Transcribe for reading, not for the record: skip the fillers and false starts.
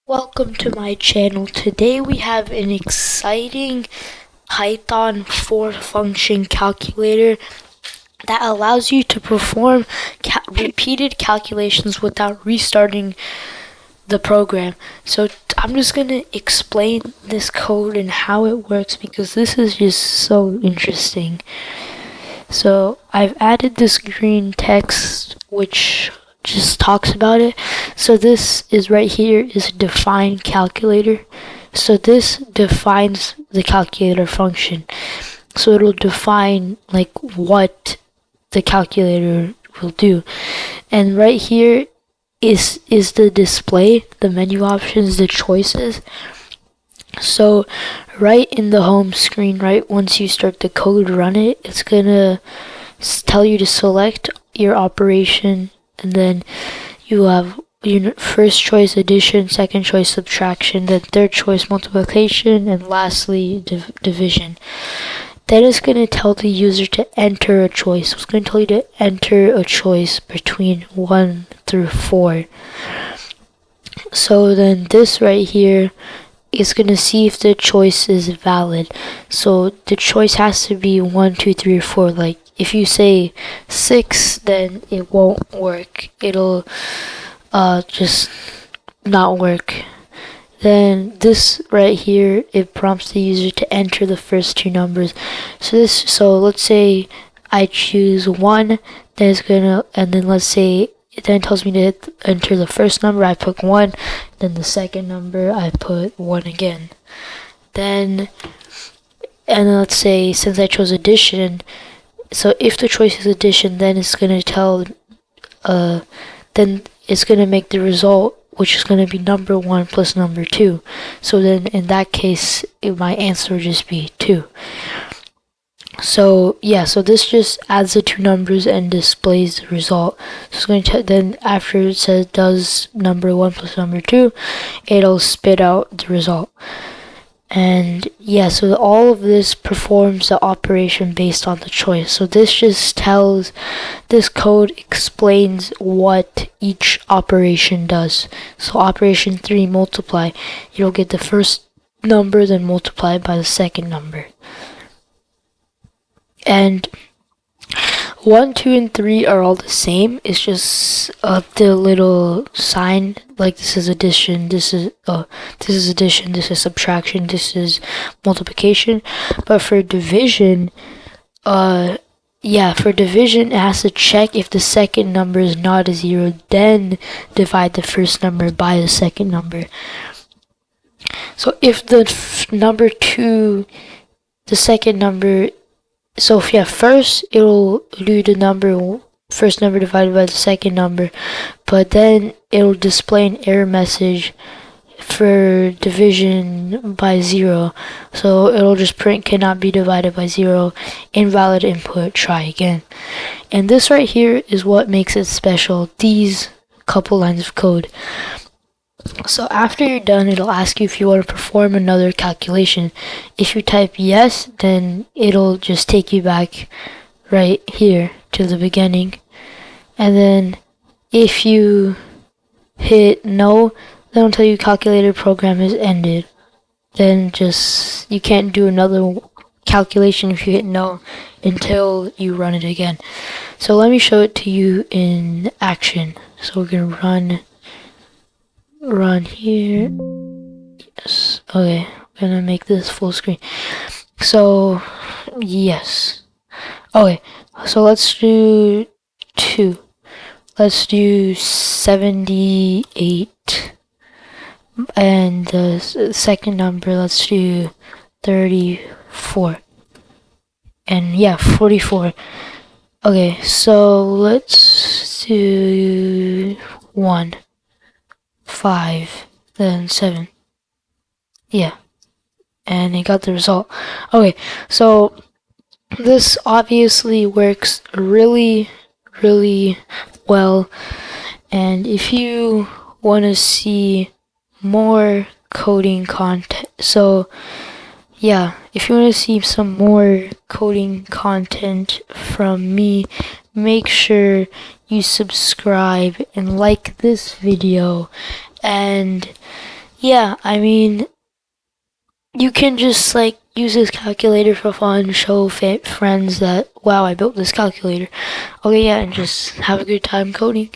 Welcome to my channel. Today we have an exciting Python 4 function calculator that allows you to perform repeated calculations without restarting the program. So I'm just going to explain this code and how it works because this is just so interesting. So I've added this green text which just talks about it. So this is right here is define calculator. So this defines the calculator function. So it'll define like what the calculator will do. And right here is the display, the menu options, the choices. So right in the home screen, right once you start the code, run it, it's gonna tell you to select your operation, and then you have your first choice addition, second choice subtraction, then third choice multiplication, and lastly division. Then it's going to tell the user to enter a choice. It's going to tell you to enter a choice between 1 through 4. So then this right here is going to see if the choice is valid. So the choice has to be 1, 2, 3, or 4. Like if you say 6, then it won't work. It'll just not work. Then this right here, it prompts the user to enter the first two numbers. So let's say I choose 1, then it's gonna, and then let's say it then tells me to enter the first number. I put 1, then the second number I put 1 again. Then let's say since I chose addition, so if the choice is addition, then it's gonna tell, then it's gonna make the result, which is gonna be number 1 plus number 2. So then in that case, my answer would just be 2. So yeah, so this just adds the two numbers and displays the result. So it's going to then after it says does number 1 plus number 2, it'll spit out the result. And yeah, so all of this performs the operation based on the choice. So this just tells, this code explains what each operation does. So operation 3, multiply, you'll get the first number, then multiply by the second number. And 1, 2, and 3 are all the same. It's just the little sign, like this is addition, this is addition, this is subtraction, this is multiplication. But for division, for division, it has to check if the second number is not a 0, then divide the first number by the second number. So if the number 2, the second number, so if first it'll do the first number divided by the second number, but then it'll display an error message for division by 0. So it'll just print cannot be divided by 0, invalid input, try again. And this right here is what makes it special, these couple lines of code. So after you're done, it'll ask you if you want to perform another calculation. If you type yes, then it'll just take you back right here to the beginning. And then if you hit no, then it'll tell you calculator program is ended. Then just, you can't do another calculation if you hit no until you run it again. So let me show it to you in action. So we're going to run here. Yes. Okay, I'm gonna make this full screen. So yes. Okay, so let's do 2. Let's do 78. And the second number, let's do 34. And yeah, 44. Okay, so let's do 1, 5, then 7. Yeah, and it got the result. Okay, so this obviously works really well, and if you want to see more coding content, so yeah, if you want to see some more coding content from me, make sure you subscribe and like this video. And yeah, I mean, you can just like use this calculator for fun, show friends that wow, I built this calculator. Okay, yeah, and just have a good time coding.